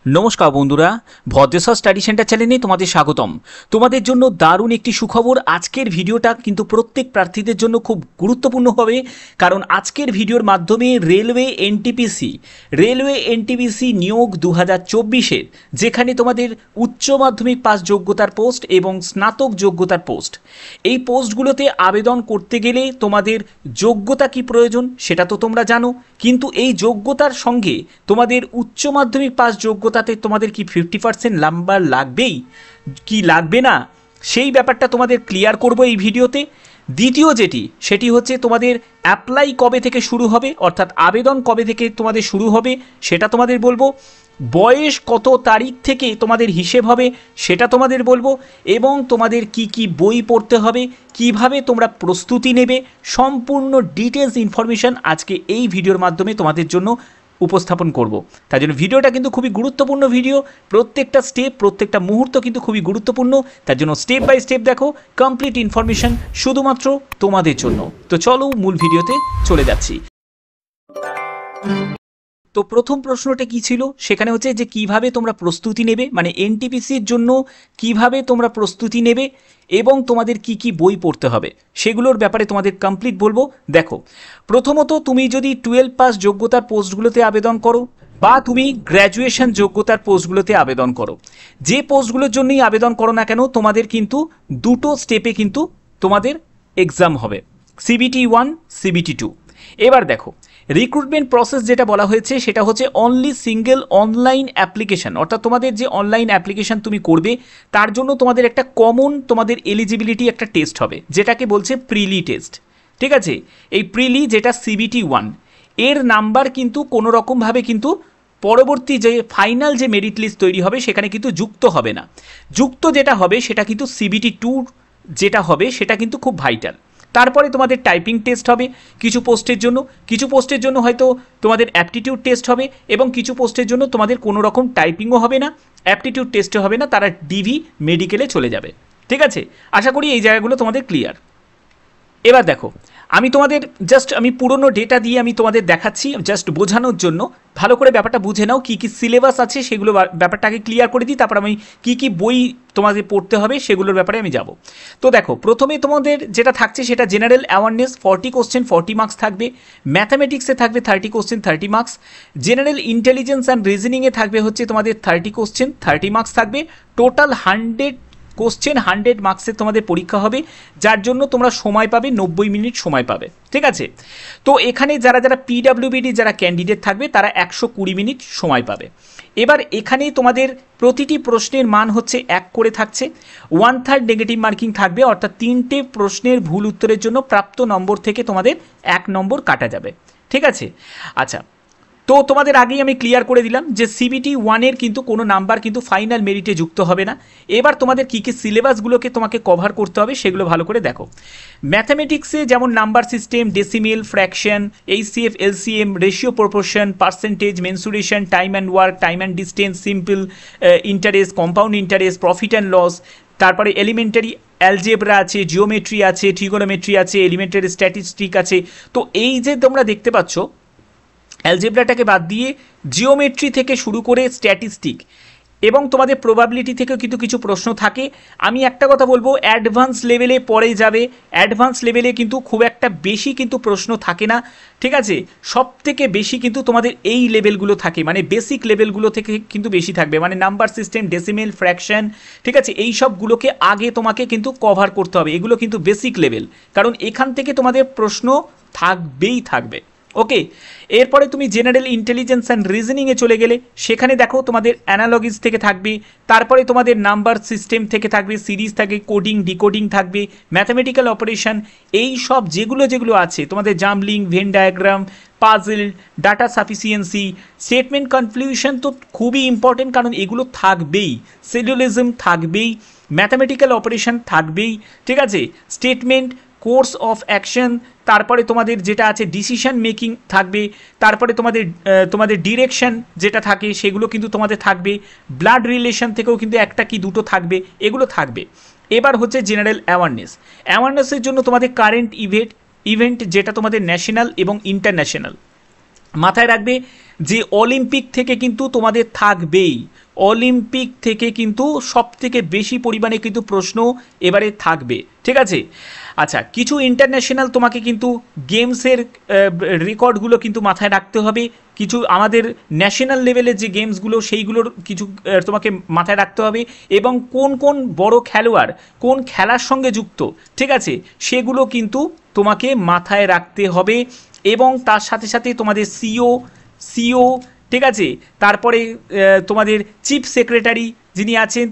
নমস্কার বন্ধুরা, Bhadreswar study centre চ্যানেলে তোমাদের স্বাগতম। তোমাদের জন্য দারুণ একটি সুখবর। আজকের ভিডিওটা কিন্তু প্রত্যেক প্রার্থীদের জন্য খুব গুরুত্বপূর্ণ হবে, কারণ আজকের ভিডিওর মাধ্যমে রেলওয়ে এনটিপিসি নিয়োগ 2024-এর, যেখানে তোমাদের উচ্চ মাধ্যমিক পাস যোগ্যতার পোস্ট এবং স্নাতক যোগ্যতার পোস্ট, এই পোস্টগুলোতে আবেদন করতে গেলে তোমাদের যোগ্যতা কি প্রয়োজন সেটা তো তোমরা জানো, কিন্তু এই যোগ্যতার সঙ্গে তোমাদের উচ্চ মাধ্যমিক পাস যোগ্যতাতে তোমাদের কি 50% নাম্বার লাগবেই কি লাগবে না, সেই ব্যাপারটা তোমাদের ক্লিয়ার করব এই ভিডিওতে। দ্বিতীয় সেটি হচ্ছে তোমাদের অ্যাপ্লাই কবে থেকে শুরু হবে, অর্থাৎ আবেদন কবে থেকে তোমাদের শুরু হবে সেটা তোমাদের বলবো। বয়স কত তারিখ থেকে তোমাদের হিসেব হবে সেটা তোমাদের বলবো, এবং তোমাদের কি কি বই পড়তে হবে, কিভাবে তোমরা প্রস্তুতি নেবে, সম্পূর্ণ ডিটেলস ইনফরমেশন আজকে এই ভিডিওর মাধ্যমে তোমাদের জন্য উপস্থাপন করব। তার জন্য ভিডিওটা কিন্তু খুবই গুরুত্বপূর্ণ ভিডিও, প্রত্যেকটা স্টেপ প্রত্যেকটা মুহূর্ত কিন্তু খুবই গুরুত্বপূর্ণ। তার জন্য স্টেপ বাই স্টেপ দেখো, কমপ্লিট ইনফরমেশন শুধুমাত্র তোমাদের জন্য। তো চলো মূল ভিডিওতে চলে যাচ্ছি। তো প্রথম প্রশ্নটা কি ছিল, সেখানে হচ্ছে যে কিভাবে তোমরা প্রস্তুতি নেবে, মানে এনটিপিসির জন্য কিভাবে তোমরা প্রস্তুতি নেবে এবং তোমাদের কি কি বই পড়তে হবে সেগুলোর ব্যাপারে তোমাদের কমপ্লিট বলবো। দেখো, প্রথমত তুমি যদি 12 পাস যোগ্যতার পোস্টগুলোতে আবেদন করো বা তুমি গ্র্যাজুয়েশন যোগ্যতার পোস্টগুলোতে আবেদন করো, যে পোস্টগুলোর জন্যই আবেদন করো না কেন, তোমাদের কিন্তু দুটো স্টেপে কিন্তু তোমাদের এক্সাম হবে, CBT 1, CBT 2। এবার দেখো, রিক্রুটমেন্ট প্রসেস যেটা বলা হয়েছে সেটা হচ্ছে অনলি সিঙ্গেল অনলাইন অ্যাপ্লিকেশন, অর্থাৎ তোমাদের যে অনলাইন অ্যাপ্লিকেশন তুমি করবে তার জন্য তোমাদের একটা কমন তোমাদের এলিজিবিলিটি একটা টেস্ট হবে, যেটাকে বলছে প্রিলি টেস্ট। ঠিক আছে, এই প্রিলি যেটা CBT 1, এর নাম্বার কিন্তু কোনো রকমভাবে কিন্তু পরবর্তী যে ফাইনাল যে মেরিট লিস্ট তৈরি হবে সেখানে কিন্তু যুক্ত হবে না। যুক্ত যেটা হবে সেটা কিন্তু CBT 2 যেটা হবে সেটা কিন্তু খুব ভাইটাল। তারপরে তোমাদের টাইপিং টেস্ট হবে কিছু পোস্টের জন্য হয়তো তোমাদের অ্যাপটিটিউড টেস্ট হবে, এবং কিছু পোস্টের জন্য তোমাদের কোনো রকম টাইপিংও হবে না, অ্যাপটিটিউড টেস্টও হবে না, তারা ডিভি মেডিকেলে চলে যাবে। ঠিক আছে, আশা করি এই জায়গাগুলো তোমাদের ক্লিয়ার। এবার দেখো, আমি তোমাদের আমি পুরনো ডেটা দিয়ে আমি তোমাদের দেখাচ্ছি জাস্ট বোঝানোর জন্য। ভালো করে ব্যাপারটা বুঝে নাও, কী কী সিলেবাস আছে সেগুলো ব্যাপারটাকে ক্লিয়ার করে দিই, তারপর আমি কী কী বই তোমাদের পড়তে হবে সেগুলোর ব্যাপারে আমি যাব। তো দেখো, প্রথমে তোমাদের যেটা থাকছে সেটা জেনারেল অ্যাওয়ারনেস, 40 কোশ্চেন 40 মার্কস থাকবে। ম্যাথামেটিক্সে থাকবে 30 question 30 marks. General intelligence and রিজনিংয়ে থাকবে হচ্ছে তোমাদের 30 কোশ্চেন 30 মার্কস থাকবে। টোটাল 100 কোশ্চেন 100 মার্কসের তোমাদের পরীক্ষা হবে, যার জন্য তোমরা সময় পাবে 90 মিনিট সময় পাবে। ঠিক আছে, তো এখানে যারা PWBD যারা ক্যান্ডিডেট থাকবে তারা 120 মিনিট সময় পাবে। এবার এখানে তোমাদের প্রতিটি প্রশ্নের মান হচ্ছে 1 করে থাকছে। 1/3 নেগেটিভ মার্কিং থাকবে, অর্থাৎ 3টে প্রশ্নের ভুল উত্তরের জন্য প্রাপ্ত নম্বর থেকে তোমাদের 1 নম্বর কাটা যাবে। ঠিক আছে, আচ্ছা, তো তোমাদের আগেই আমি ক্লিয়ার করে দিলাম যে CBT 1-এর কিন্তু কোনো নাম্বার কিন্তু ফাইনাল মেরিটে যুক্ত হবে না। এবার তোমাদের কী কী সিলেবাসগুলোকে তোমাকে কভার করতে হবে সেগুলো ভালো করে দেখো। ম্যাথামেটিক্সে যেমন number system, decimal, fraction, HCF, LCM, ratio, proportion, percentage, mensuration, time and work, time and distance, simple interest, compound interest, profit and loss, তারপরে এলিমেন্টারি অ্যালজেব্রা আছে, জিওমেট্রি আছে, ট্রিগোনোমেট্রি আছে, এলিমেন্টারি স্ট্যাটিস্টিক আছে। তো এই যে তোমরা দেখতে পাচ্ছ, অ্যালজেব্রাটাকে বাদ দিয়ে জিওমেট্রি থেকে শুরু করে স্ট্যাটিস্টিক এবং তোমাদের প্রবাবিলিটি থেকেও কিন্তু কিছু প্রশ্ন থাকে। আমি একটা কথা বলবো, অ্যাডভান্স লেভেলে পরে যাবে, অ্যাডভান্স লেভেলে কিন্তু খুব একটা বেশি কিন্তু প্রশ্ন থাকে না। ঠিক আছে, সব থেকে বেশি কিন্তু তোমাদের এই লেভেলগুলো থাকে, মানে বেসিক লেভেলগুলো থেকে কিন্তু বেশি থাকবে, মানে নাম্বার সিস্টেম, ডেসিমেল, ফ্র্যাকশন। ঠিক আছে, এই সবগুলোকে আগে তোমাকে কিন্তু কভার করতে হবে, এগুলো কিন্তু বেসিক লেভেল, কারণ এখান থেকে তোমাদের প্রশ্ন থাকবেই থাকবে। ওকে, এরপরে তুমি জেনারেল ইন্টেলিজেন্স অ্যান্ড রিজনিংয়ে চলে গেলে সেখানে দেখো তোমাদের অ্যানালগিস থেকে থাকবে, তারপরে তোমাদের নাম্বার সিস্টেম থেকে থাকবে, সিরিজ থাকবে, কোডিং, ডিকোডিং থাকবে, ম্যাথামেটিক্যাল অপারেশন, এই সব যেগুলো আছে তোমাদের jumbling, Venn diagram, puzzle, data sufficiency, statement conclusion তো খুবই ইম্পর্টেন্ট, কারণ এগুলো থাকবেই, সিলোজিজম থাকবেই, ম্যাথামেটিক্যাল অপারেশন থাকবেই। ঠিক আছে, স্টেটমেন্ট, কোর্স অফ অ্যাকশন, তারপরে তোমাদের যেটা আছে ডিসিশন মেকিং থাকবে, তারপরে তোমাদের ডিরেকশন যেটা থাকে সেগুলো কিন্তু তোমাদের থাকবে, ব্লাড রিলেশন থেকেও কিন্তু একটা কি দুটো থাকবে, এগুলো থাকবে। এবার হচ্ছে জেনারেল অ্যাওয়ারনেসের জন্য তোমাদের কারেন্ট ইভেন্ট যেটা তোমাদের ন্যাশনাল এবং ইন্টারন্যাশনাল, মাথায় রাখবে যে অলিম্পিক থেকে কিন্তু তোমাদের থাকবেই, অলিম্পিক থেকে কিন্তু সব থেকে বেশি পরিমাণে কিন্তু প্রশ্ন এবারে থাকবে, ঠিক আছে। আচ্ছা, কিছু ইন্টারন্যাশনাল তোমাকে কিন্তু গেমসের রেকর্ডগুলো কিন্তু মাথায় রাখতে হবে, কিছু আমাদের ন্যাশনাল লেভেলের যে গেমসগুলো সেইগুলোর কিছু তোমাকে মাথায় রাখতে হবে, এবং কোন কোন বড় খেলোয়াড় কোন খেলার সঙ্গে যুক্ত, ঠিক আছে, সেগুলো কিন্তু তোমাকে মাথায় রাখতে হবে। এবং তার সাথে সাথে তোমাদের সিও, ঠিক আছে, তারপরে তোমাদের চিফ সেক্রেটারি যিনি আছেন,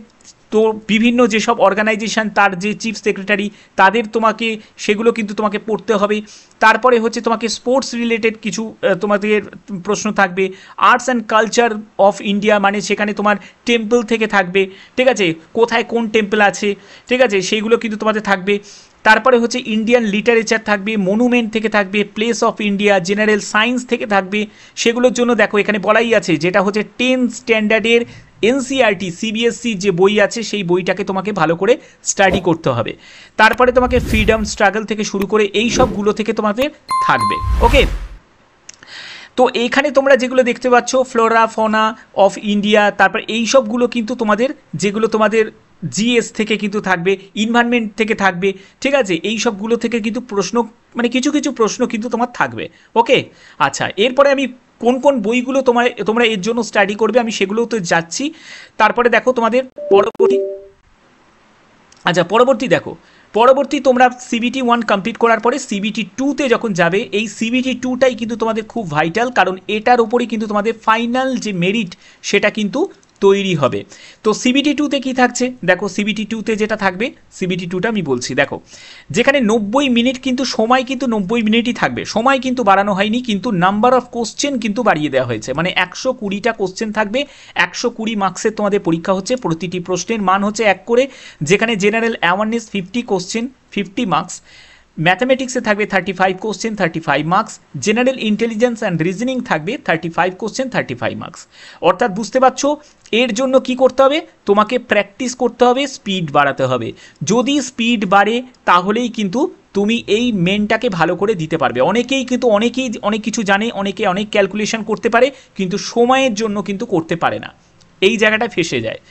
তো বিভিন্ন যেসব অর্গানাইজেশন তার যে চিফ সেক্রেটারি তাদের তোমাকে সেগুলো কিন্তু তোমাকে পড়তে হবে। তারপরে হচ্ছে তোমাকে স্পোর্টস রিলেটেড কিছু তোমাদের প্রশ্ন থাকবে, arts and culture of India, মানে সেখানে তোমার টেম্পল থেকে থাকবে, ঠিক আছে, কোথায় কোন টেম্পল আছে, ঠিক আছে, সেইগুলো কিন্তু তোমাদের থাকবে। তারপরে হচ্ছে ইন্ডিয়ান লিটারেচার থাকবে, মনুমেন্ট থেকে থাকবে, place of India, general science থেকে থাকবে। সেগুলোর জন্য দেখো এখানে বলাই আছে, যেটা হচ্ছে 10th স্ট্যান্ডার্ডের এনসিআরটি সিবিএসসি যে বই আছে সেই বইটাকে তোমাকে ভালো করে স্টাডি করতে হবে। তারপরে তোমাকে ফ্রিডম স্ট্রাগল থেকে শুরু করে এই সবগুলো থেকে তোমাদের থাকবে, ওকে। তো এইখানে তোমরা যেগুলো দেখতে পাচ্ছ, ফ্লোরা ফনা অফ ইন্ডিয়া, তারপর এই সবগুলো কিন্তু তোমাদের যেগুলো তোমাদের জিএস থেকে কিন্তু থাকবে, ইনভায়রনমেন্ট থেকে থাকবে, ঠিক আছে, এই সবগুলো থেকে কিন্তু প্রশ্ন, মানে কিছু কিছু প্রশ্ন কিন্তু তোমার থাকবে, ওকে। আচ্ছা, এরপরে আমি কোন কোন বইগুলো তোমরা এর জন্য স্টাডি করবে আমি সেগুলোও তো যাচ্ছি। তারপরে দেখো তোমাদের পরবর্তী দেখো, পরবর্তী তোমরা সিবিটি 1 কমপ্লিট করার পরে সিবিটি 2তে যখন যাবে, এই সিবিটি 2টাই কিন্তু তোমাদের খুব ভাইটাল, কারণ এটার ওপরেই কিন্তু তোমাদের ফাইনাল যে মেরিট সেটা কিন্তু তৈরি হবে। তো সিবিটি 2তে কী থাকছে দেখো, সিবিটি 2তে যেটা থাকবে, সিবিটি 2টা আমি বলছি দেখো, যেখানে 90 মিনিট কিন্তু সময় কিন্তু 90 মিনিটই থাকবে, সময় কিন্তু বাড়ানো হয়নি, কিন্তু নাম্বার অফ কোশ্চেন কিন্তু বাড়িয়ে দেওয়া হয়েছে, মানে 120টা কোশ্চেন থাকবে, 120 মার্কসের তোমাদের পরীক্ষা হচ্ছে, প্রতিটি প্রশ্নের মান হচ্ছে 1 করে, যেখানে জেনারেল অ্যাওয়ারনেস 50 কোশ্চেন 50 মার্কস, ম্যাথামেটিক্সে থাকবে 35 question 35 marks, general intelligence and reasoning থাকবে 35 কোশ্চেন 35 মার্কস। অর্থাৎ বুঝতে পারছো এর জন্য কি করতে হবে, তোমাকে প্র্যাকটিস করতে হবে, স্পিড বাড়াতে হবে। যদি স্পিড বাড়ে তাহলেই কিন্তু তুমি এই মেনটাকে ভালো করে দিতে পারবে। অনেকেই অনেক কিছু জানে, অনেকে অনেক ক্যালকুলেশন করতে পারে, কিন্তু সময়ের জন্য কিন্তু করতে পারে না, এই জায়গাটা ফেসে যায়।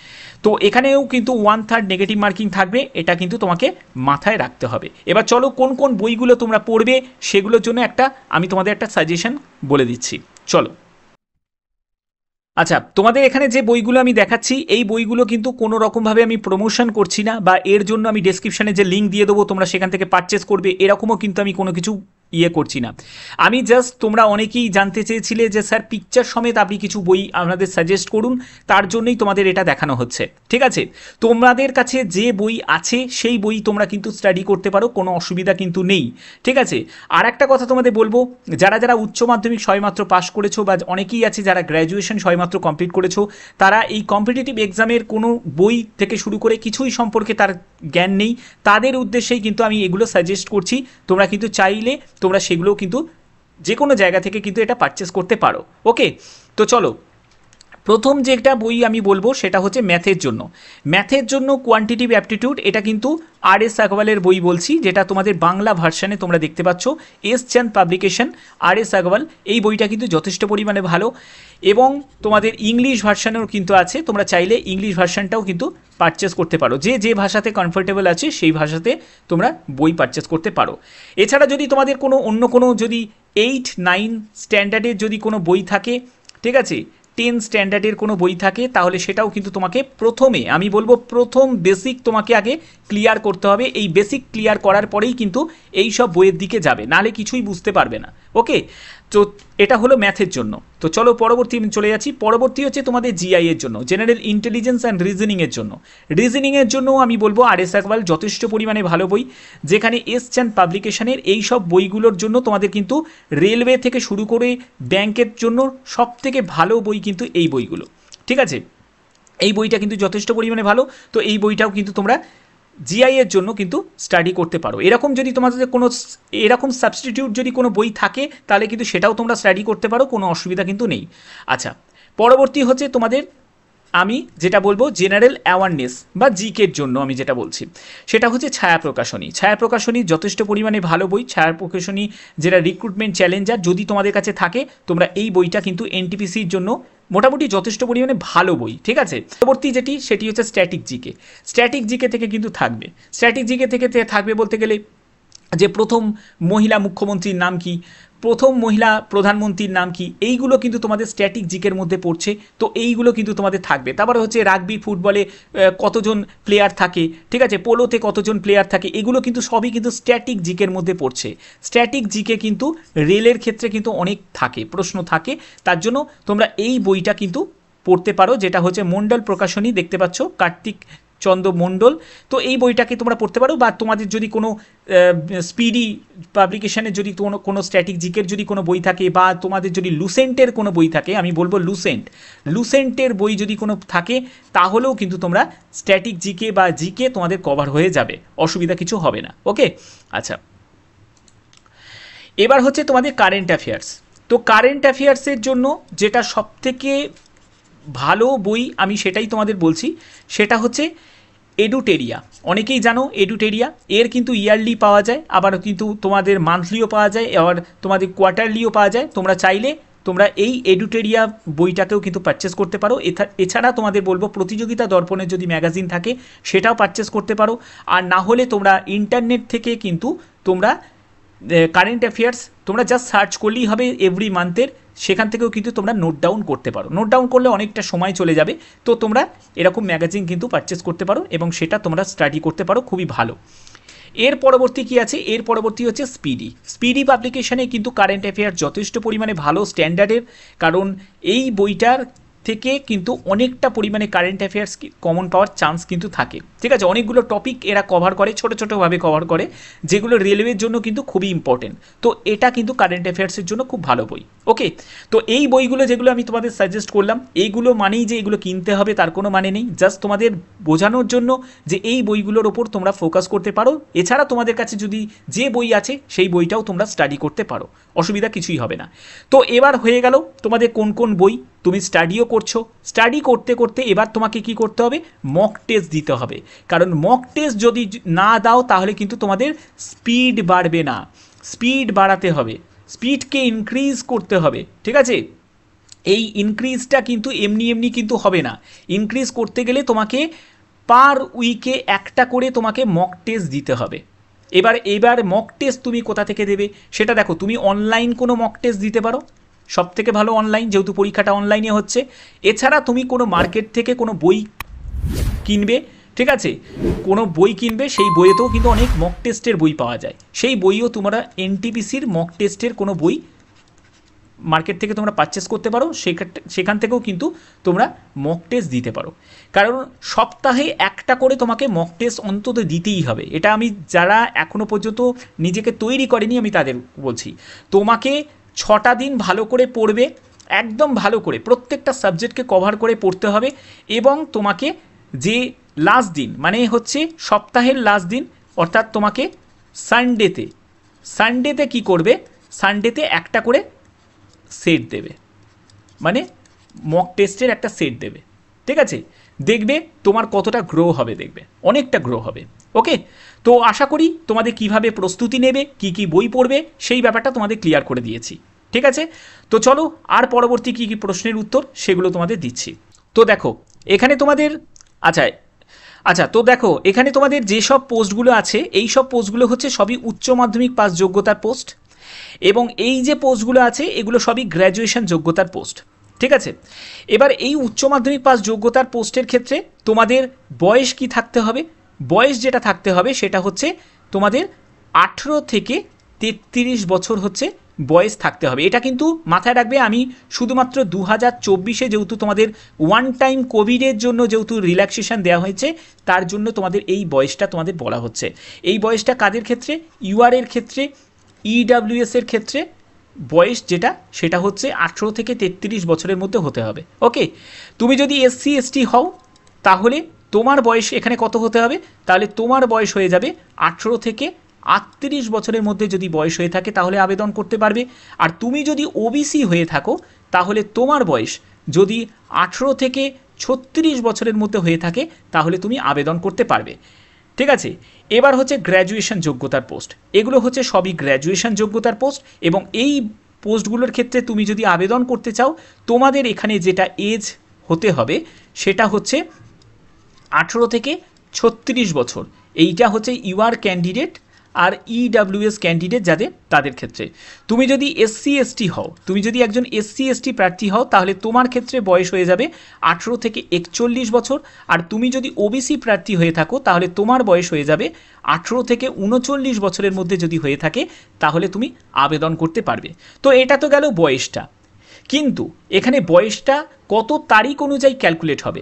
তো এখানেও কিন্তু 1/3 নেগেটিভ মার্কিং থাকবে, এটা কিন্তু তোমাকে মাথায় রাখতে হবে। এবার চলো কোন কোন বইগুলো তোমরা পড়বে সেগুলোর জন্য আমি তোমাদের একটা সাজেশন বলে দিচ্ছি, চলো। আচ্ছা, তোমাদের এখানে যে বইগুলো আমি দেখাচ্ছি এই বইগুলো কিন্তু কোনো রকমভাবে আমি প্রমোশন করছি না, বা এর জন্য আমি ডেসক্রিপশানে যে লিঙ্ক দিয়ে দেবো তোমরা সেখান থেকে পারচেস করবে, এরকমও কিন্তু আমি কোনো কিছু করছি না। আমি জাস্ট, তোমরা অনেকেই জানতে চেয়েছিলে যে স্যার পিকচার সমেত আপনি কিছু বই আপনাদের সাজেস্ট করুন, তার জন্যই তোমাদের এটা দেখানো হচ্ছে, ঠিক আছে। তোমাদের কাছে যে বই আছে সেই বই তোমরা কিন্তু স্টাডি করতে পারো, কোনো অসুবিধা কিন্তু নেই, ঠিক আছে। আর একটা কথা তোমাদের বলবো, যারা যারা উচ্চ মাধ্যমিক সবেমাত্র পাশ করেছো, বা অনেকেই আছে যারা গ্র্যাজুয়েশন সবেমাত্র কমপ্লিট করেছো, তারা এই কম্পিটিটিভ এক্সামের কোনো বই থেকে শুরু করে কিছুই সম্পর্কে তার জ্ঞান নেই, তাদের উদ্দেশ্যেই কিন্তু আমি এগুলো সাজেস্ট করছি। তোমরা কিন্তু চাইলে তোমরা সেগুলো কিন্তু যে কোনো জায়গা থেকে কিন্তু এটা পারচেস করতে পারো, ওকে। তো চলো, প্রথম যেটা বই আমি বলবো সেটা হচ্ছে ম্যাথের জন্য কোয়ান্টিটিভ অ্যাপটিটিউড, এটা কিন্তু আর.এস. আগরওয়ালের বই বলছি, যেটা তোমাদের বাংলা ভার্সানে তোমরা দেখতে পাচ্ছ, এস চাঁদ পাবলিকেশন, আর.এস. আগরওয়াল, এই বইটা কিন্তু যথেষ্ট পরিমাণে ভালো। এবং তোমাদের ইংলিশ ভার্সানেও কিন্তু আছে, তোমরা চাইলে ইংলিশ ভার্সানটাও কিন্তু পারচেস করতে পারো, যে ভাষাতে কমফোর্টেবল আছে সেই ভাষাতে তোমরা বই পারচেস করতে পারো। এছাড়া যদি তোমাদের অন্য কোনো যদি 8-9 স্ট্যান্ডার্ডের যদি কোনো বই থাকে, ঠিক আছে, 10 স্ট্যান্ডার্ডের কোনো বই থাকে, তাহলে সেটাও কিন্তু তোমাকে প্রথমে, আমি বলবো প্রথম বেসিক তোমাকে আগে ক্লিয়ার করতে হবে। এই বেসিক ক্লিয়ার করার পরেই কিন্তু এই সব বইয়ের দিকে যাবে, নাহলে কিছুই বুঝতে পারবে না, ওকে। তো এটা হলো ম্যাথের জন্য। তো চলো পরবর্তী চলে যাচ্ছি, পরবর্তী হচ্ছে তোমাদের জিআই এর জন্য, জেনারেল ইন্টেলিজেন্স অ্যান্ড রিজনিংয়ের জন্য। রিজনিংয়ের জন্য আমি বলবো আর.এস. আগরওয়াল যথেষ্ট পরিমাণে ভালো বই, যেখানে এস চাঁদ পাবলিকেশনের এই সব বইগুলোর জন্য তোমাদের কিন্তু রেলওয়ে থেকে শুরু করে ব্যাংকের জন্য সব থেকে ভালো বই কিন্তু এই বইগুলো, ঠিক আছে। এই বইটা কিন্তু যথেষ্ট পরিমাণে ভালো, তো এই বইটাও কিন্তু তোমরা জিআই এর জন্য কিন্তু স্টাডি করতে পারো। এরকম যদি তোমাদের কোনো এরকম সাবস্টিটিউট যদি কোনো বই থাকে তাহলে কিন্তু সেটাও তোমরা স্টাডি করতে পারো, কোনো অসুবিধা কিন্তু নেই। আচ্ছা, পরবর্তী হচ্ছে তোমাদের আমি যেটা বলবো জেনারেল অ্যাওয়ারনেস বা জিকের জন্য আমি যেটা বলছি সেটা হচ্ছে ছায়া প্রকাশনী। ছায়া প্রকাশনী যথেষ্ট পরিমাণে ভালো বই। ছায়া প্রকাশনী যেটা রিক্রুটমেন্ট চ্যালেঞ্জার, যদি তোমাদের কাছে থাকে তোমরা এই বইটা কিন্তু এনটিপিসির জন্য মোটামুটি যথেষ্ট পরিমাণে ভালো বই, ঠিক আছে। পরবর্তী সেটি হচ্ছে স্ট্যাটিক জিকে। স্ট্যাটিক জিকে থেকে কিন্তু থাকবে, স্ট্যাটিক জিকে থেকে থাকবে বলতে গেলে যে প্রথম মহিলা মুখ্যমন্ত্রীর নাম কি, প্রথম মহিলা প্রধানমন্ত্রীর নাম কি, এইগুলো কিন্তু তোমাদের স্ট্যাটিক জিকের মধ্যে পড়ছে। তো এইগুলো কিন্তু তোমাদের থাকবে। তারপরে হচ্ছে রাগবি ফুটবলে কতজন প্লেয়ার থাকে, ঠিক আছে, পোলোতে কতজন প্লেয়ার থাকে, এগুলো কিন্তু সবই কিন্তু স্ট্যাটিক জিকের মধ্যে পড়ছে। স্ট্যাটিক জিকে কিন্তু রেলের ক্ষেত্রে কিন্তু অনেক থাকে, প্রশ্ন থাকে। তার জন্য তোমরা এই বইটা কিন্তু পড়তে পারো, যেটা হচ্ছে মণ্ডল প্রকাশনী, দেখতে পাচ্ছ কার্তিক চন্দ্র মণ্ডল। তো এই বইটাকে তোমরা পড়তে পারো। বা তোমাদের যদি কোনো স্পিডি পাবলিকেশনের যদি কোনো স্ট্যাটিক জিকের যদি কোনো বই থাকে, বা তোমাদের যদি লুসেন্টের কোনো বই থাকে, আমি বলবো লুসেন্টের বই যদি কোনো থাকে, তাহলেও কিন্তু তোমরা স্ট্যাটিক জিকে বা জিকে তোমাদের কভার হয়ে যাবে, অসুবিধা কিছু হবে না। ওকে, আচ্ছা, এবার হচ্ছে তোমাদের কারেন্ট অ্যাফেয়ার্স। তো কারেন্ট অ্যাফেয়ার্সের জন্য যেটা সবথেকে ভালো বই আমি সেটাই তোমাদের বলছি, সেটা হচ্ছে এডুটেরিয়া। অনেকেই জানো এডুটেরিয়া, এর কিন্তু ইয়ারলি পাওয়া যায়, আবার কিন্তু তোমাদের মান্থলিও পাওয়া যায়, আবার তোমাদের কোয়ার্টারলিও পাওয়া যায়। তোমরা চাইলে তোমরা এই এডুটেরিয়া বইটাকেও কিন্তু পারচেস করতে পারো। এছাড়া তোমাদের বলবো প্রতিযোগিতা দর্পণের যদি ম্যাগাজিন থাকে সেটাও পারচেস করতে পারো। আর না হলে তোমরা ইন্টারনেট থেকে কিন্তু তোমরা কারেন্ট অ্যাফেয়ার্স তোমরা জাস্ট সার্চ করলেই হবে এভরি মান্থের, সেখান থেকেও কিন্তু তোমরা নোট ডাউন করতে পারো। নোট ডাউন করলে অনেকটা সময় চলে যাবে। তো তোমরা এরকম ম্যাগাজিন কিন্তু পারচেস করতে পারো এবং সেটা তোমরা স্টাডি করতে পারো, খুবই ভালো। এর পরবর্তী কি আছে, এর পরবর্তী হচ্ছে স্পিডি পাবলিকেশনে কিন্তু কারেন্ট অ্যাফেয়ার যথেষ্ট পরিমাণে ভালো স্ট্যান্ডার্ডের, কারণ এই বইটার থেকে কিন্তু অনেকটা পরিমাণে কারেন্ট অ্যাফেয়ার্স কমন পাওয়ার চান্স কিন্তু থাকে, ঠিক আছে। অনেকগুলো টপিক এরা কভার করে, ছোটো ছোটোভাবে কভার করে, যেগুলো রেলওয়ের জন্য কিন্তু খুবই ইম্পর্টেন্ট। তো এটা কিন্তু কারেন্ট অ্যাফেয়ার্সের জন্য খুব ভালো বই। ওকে, তো এই বইগুলো যেগুলো আমি তোমাদের সাজেস্ট করলাম, এইগুলো মানেই যে এগুলো কিনতে হবে তার কোনো মানে নেই, জাস্ট তোমাদের বোঝানোর জন্য যে এই বইগুলোর ওপর তোমরা ফোকাস করতে পারো। এছাড়া তোমাদের কাছে যদি যে বই আছে সেই বইটাও তোমরা স্টাডি করতে পারো, অসুবিধা কিছুই হবে না। তো এবার হয়ে গেল তোমাদের কোন কোন বই তুমি স্টাডিও করছো। স্টাডি করতে করতে এবার তোমাকে কি করতে হবে, মক টেস্ট দিতে হবে। কারণ মক টেস্ট যদি না দাও তাহলে কিন্তু তোমাদের স্পিড বাড়বে না, স্পিড বাড়াতে হবে, স্পিডকে ইনক্রিজ করতে হবে, ঠিক আছে। এই ইনক্রিজটা কিন্তু এমনি এমনি কিন্তু হবে না। ইনক্রিজ করতে গেলে তোমাকে পার উইকে একটা করে তোমাকে মক টেস্ট দিতে হবে। এবার মক টেস্ট তুমি কোথা থেকে দেবে সেটা দেখো, তুমি অনলাইন কোনো মক টেস্ট দিতে পারো, সব থেকে ভালো অনলাইন, যেহেতু পরীক্ষাটা অনলাইনে হচ্ছে। এছাড়া তুমি কোনো মার্কেট থেকে কোনো বই কিনবে, ঠিক আছে, কোনো বই কিনবে, সেই বইয়েতেও কিন্তু অনেক মক টেস্টের বই পাওয়া যায়। সেই বইও তোমরা এনটিপিসির মক টেস্টের কোনো বই মার্কেট থেকে তোমরা পারচেস করতে পারো, সেখান থেকেও কিন্তু তোমরা মক টেস্ট দিতে পারো। কারণ সপ্তাহে একটা করে তোমাকে মক টেস্ট অন্তত দিতেই হবে। এটা আমি যারা এখনও পর্যন্ত নিজেকে তৈরি করেনি আমি তাদের বলছি। তোমাকে 6টা দিন ভালো করে পড়বে, একদম ভালো করে প্রত্যেকটা সাবজেক্টকে কভার করে পড়তে হবে। এবং তোমাকে যে লাস্ট দিন, মানে হচ্ছে সপ্তাহের লাস্ট দিন, অর্থাৎ তোমাকে সানডেতে কি করবে, সানডেতে একটা করে সেট দেবে, মানে মক টেস্টের একটা সেট দেবে, ঠিক আছে। দেখবে তোমার কতটা গ্রো হবে, দেখবে অনেকটা গ্রো হবে। ওকে, তো আশা করি তোমাদের কিভাবে প্রস্তুতি নেবে, কি কি বই পড়বে সেই ব্যাপারটা তোমাদের ক্লিয়ার করে দিয়েছি, ঠিক আছে। তো চলো আর পরবর্তী কি কি প্রশ্নের উত্তর সেগুলো তোমাদের দিচ্ছি। তো দেখো এখানে তোমাদের তো দেখো এখানে তোমাদের যেসব পোস্টগুলো আছে, এই সব পোস্টগুলো হচ্ছে সবই উচ্চ মাধ্যমিক পাস যোগ্যতার পোস্ট, এবং এই যে পোস্টগুলো আছে এগুলো সবই গ্র্যাজুয়েশন যোগ্যতার পোস্ট, ঠিক আছে। এবার এই উচ্চ মাধ্যমিক পাস যোগ্যতার পোস্টের ক্ষেত্রে তোমাদের বয়স কি থাকতে হবে, বয়স যেটা থাকতে হবে সেটা হচ্ছে তোমাদের 18 থেকে 33 বছর হচ্ছে বয়স থাকতে হবে। এটা কিন্তু মাথায় রাখবে, আমি শুধুমাত্র 2024-এ যেহেতু তোমাদের ওয়ান টাইম কোভিডের জন্য যেহেতু রিল্যাক্সেশন দেওয়া হয়েছে, তার জন্য তোমাদের এই বয়সটা তোমাদের বলা হচ্ছে। এই বয়সটা কাদের ক্ষেত্রে, ইউআরের ক্ষেত্রে, ইডাব্লিউএসের ক্ষেত্রে বয়স যেটা সেটা হচ্ছে 18 থেকে 33 বছরের মধ্যে হতে হবে। ওকে, তুমি যদি এসসি এসটি হও তাহলে তোমার বয়স এখানে কত হতে হবে, তাহলে তোমার বয়স হয়ে যাবে 18 থেকে 38 বছরের মধ্যে যদি বয়স হয়ে থাকে তাহলে আবেদন করতে পারবে। আর তুমি যদি ওবিসি হয়ে থাকো তাহলে তোমার বয়স যদি 18 থেকে 36 বছরের মধ্যে হয়ে থাকে তাহলে তুমি আবেদন করতে পারবে। ঠিক আছে, এবার হচ্ছে গ্র্যাজুয়েশন যোগ্যতার পোস্ট। এগুলো হচ্ছে সবই গ্র্যাজুয়েশন যোগ্যতার পোস্ট, এবং এই পোস্টগুলোর ক্ষেত্রে তুমি যদি আবেদন করতে চাও তোমাদের এখানে যেটা এজ হতে হবে সেটা হচ্ছে 18 থেকে 36 বছর। এইটা হচ্ছে ইউআর ক্যান্ডিডেট আর ইডাব্লিউএস ক্যান্ডিডেট যাদের, তাদের ক্ষেত্রে। তুমি যদি এসসি এসটি হও, তুমি যদি একজন এসসি এসটি প্রার্থী হও তাহলে তোমার ক্ষেত্রে বয়স হয়ে যাবে 18 থেকে 41 বছর। আর তুমি যদি ওবিসি প্রার্থী হয়ে থাকো তাহলে তোমার বয়স হয়ে যাবে 18 থেকে 39 বছরের মধ্যে যদি হয়ে থাকে তাহলে তুমি আবেদন করতে পারবে। তো এটা তো গেল বয়সটা, কিন্তু এখানে বয়সটা কত তারিখ অনুযায়ী ক্যালকুলেট হবে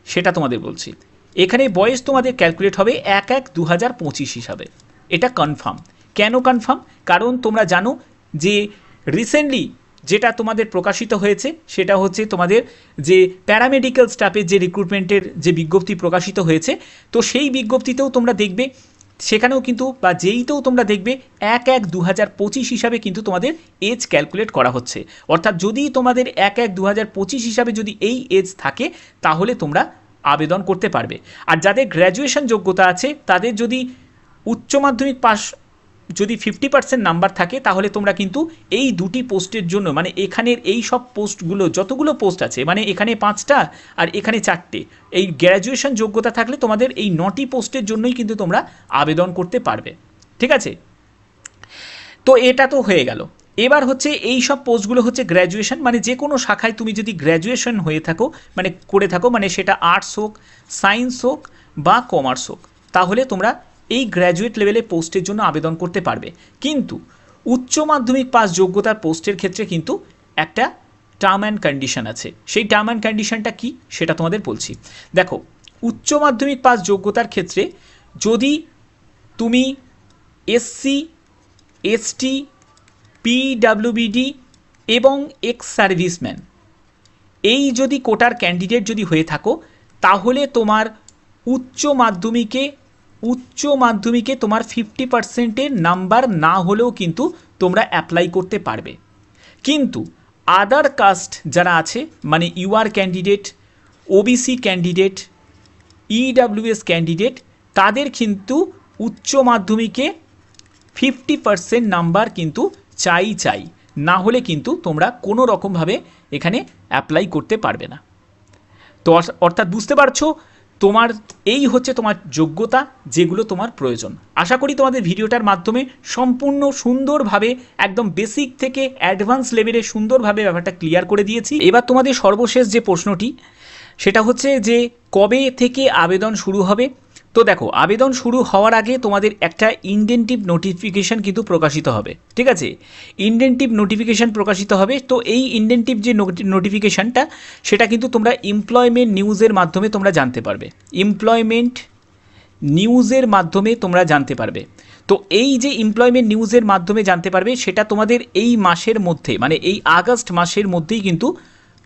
সেটা তোমাদের বলছি। এখানে বয়স তোমাদের ক্যালকুলেট হবে 1/1/2025 হিসাবে। এটা কনফার্ম। কেন কনফার্ম? কারণ তোমরা জানো যে রিসেন্টলি যেটা তোমাদের প্রকাশিত হয়েছে সেটা হচ্ছে তোমাদের যে প্যারামেডিক্যাল স্টাফের যে রিক্রুটমেন্টের যে বিজ্ঞপ্তি প্রকাশিত হয়েছে, তো সেই বিজ্ঞপ্তিতেও তোমরা দেখবে, সেখানেও কিন্তু বা যেইতেও তোমরা দেখবে 1/1/2025 হিসাবে কিন্তু তোমাদের এজ ক্যালকুলেট করা হচ্ছে। অর্থাৎ যদি তোমাদের 1/1/2025 হিসাবে যদি এই এজ থাকে তাহলে তোমরা আবেদন করতে পারবে। আর যাদের গ্র্যাজুয়েশন যোগ্যতা আছে তাদের যদি উচ্চ মাধ্যমিক পাস যদি 50% নাম্বার থাকে তাহলে তোমরা কিন্তু এই দুটি পোস্টের জন্য, মানে এখানের এই সব পোস্টগুলো যতগুলো পোস্ট আছে, মানে এখানে 5টা আর এখানে 4টে, এই গ্র্যাজুয়েশন যোগ্যতা থাকলে তোমাদের এই 9টি পোস্টের জন্যই কিন্তু তোমরা আবেদন করতে পারবে। ঠিক আছে, তো এটা তো হয়ে গেল। এবার হচ্ছে এই সব পোস্টগুলো হচ্ছে গ্র্যাজুয়েশন, মানে যে কোনো শাখায় তুমি যদি গ্র্যাজুয়েশন হয়ে থাকো, মানে করে থাকো, মানে সেটা আর্টস হোক, সায়েন্স হোক বা কমার্স হোক, তাহলে তোমরা এই গ্র্যাজুয়েট লেভেলে পোস্টের জন্য আবেদন করতে পারবে। কিন্তু উচ্চ মাধ্যমিক পাস যোগ্যতার পোস্টের ক্ষেত্রে কিন্তু একটা টার্ম অ্যান্ড কন্ডিশন আছে। সেই টার্ম অ্যান্ড কন্ডিশনটা কি সেটা তোমাদের বলছি। দেখো, উচ্চ মাধ্যমিক পাস যোগ্যতার ক্ষেত্রে যদি তুমি এসসি, এসটি, পিডাব্লিউবিডি এবং এক্স সার্ভিসম্যান এই যদি কোটার ক্যান্ডিডেট যদি হয়ে থাকো তাহলে তোমার উচ্চ মাধ্যমিকে তোমার 50%-এর নাম্বার না হলেও কিন্তু তোমরা অ্যাপ্লাই করতে পারবে। কিন্তু আদার কাস্ট যারা আছে, মানে UR candidate, OBC candidate, EWS candidate, তাদের কিন্তু উচ্চ মাধ্যমিকে 50% নাম্বার কিন্তু চাই, না হলে কিন্তু তোমরা কোনো রকমভাবে এখানে অ্যাপ্লাই করতে পারবে না। তো অর্থাৎ বুঝতে পারছো, তোমার এই হচ্ছে তোমার যোগ্যতা যেগুলো তোমার প্রয়োজন। আশা করি তোমাদের ভিডিওটার মাধ্যমে সম্পূর্ণ সুন্দরভাবে একদম বেসিক থেকে অ্যাডভান্স লেভেলে সুন্দরভাবে ব্যাপারটা ক্লিয়ার করে দিয়েছি। এবার তোমাদের সর্বশেষ যে প্রশ্নটি সেটা হচ্ছে যে কবে থেকে আবেদন শুরু হবে। তো দেখো, আবেদন শুরু হওয়ার আগে তোমাদের একটা ইনডেন্টিভ নোটিফিকেশান কিন্তু প্রকাশিত হবে। ঠিক আছে, ইনডেন্টিভ নোটিফিকেশান প্রকাশিত হবে। তো এই ইনডেন্টিভ যে নোটিফিকেশানটা সেটা কিন্তু তোমরা এমপ্লয়মেন্ট নিউজের মাধ্যমে তোমরা জানতে পারবে। এমপ্লয়মেন্ট নিউজের মাধ্যমে তোমরা জানতে পারবে। তো এই যে এমপ্লয়মেন্ট নিউজের মাধ্যমে জানতে পারবে সেটা তোমাদের এই মাসের মধ্যে, মানে এই আগস্ট মাসের মধ্যেই কিন্তু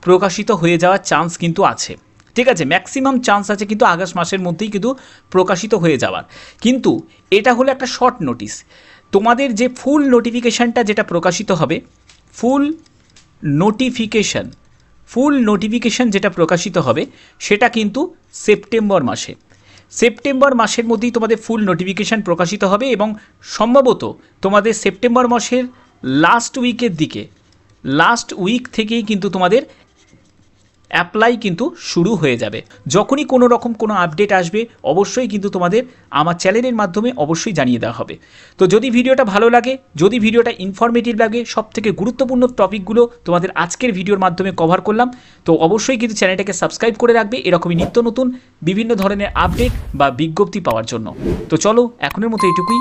প্রকাশিত হয়ে যাওয়ার চান্স কিন্তু আছে। ঠিক আছে, ম্যাক্সিমাম চান্স আছে কিন্তু আগস্ট মাসের মধ্যেই কিন্তু প্রকাশিত হয়ে যাওয়ার। কিন্তু এটা হলো একটা শর্ট নোটিস। তোমাদের যে ফুল নোটিফিকেশানটা যেটা প্রকাশিত হবে, ফুল নোটিফিকেশান যেটা প্রকাশিত হবে সেটা কিন্তু সেপ্টেম্বর মাসের মধ্যেই তোমাদের ফুল নোটিফিকেশান প্রকাশিত হবে, এবং সম্ভবত তোমাদের সেপ্টেম্বর মাসের লাস্ট উইক থেকেই কিন্তু তোমাদের অ্যাপ্লাই কিন্তু শুরু হয়ে যাবে। যখনই কোনো রকম কোনো আপডেট আসবে অবশ্যই কিন্তু তোমাদের আমার চ্যানেলের মাধ্যমে অবশ্যই জানিয়ে দেওয়া হবে। তো যদি ভিডিওটা ভালো লাগে, যদি ভিডিওটা ইনফরমেটিভ লাগে, সবথেকে গুরুত্বপূর্ণ টপিকগুলো তোমাদের আজকের ভিডিওর মাধ্যমে কভার করলাম, তো অবশ্যই কিন্তু চ্যানেলটাকে সাবস্ক্রাইব করে রাখবে এরকমই নিত্য নতুন বিভিন্ন ধরনের আপডেট বা বিজ্ঞপ্তি পাওয়ার জন্য। তো চলো, এখনের মতো এইটুকুই।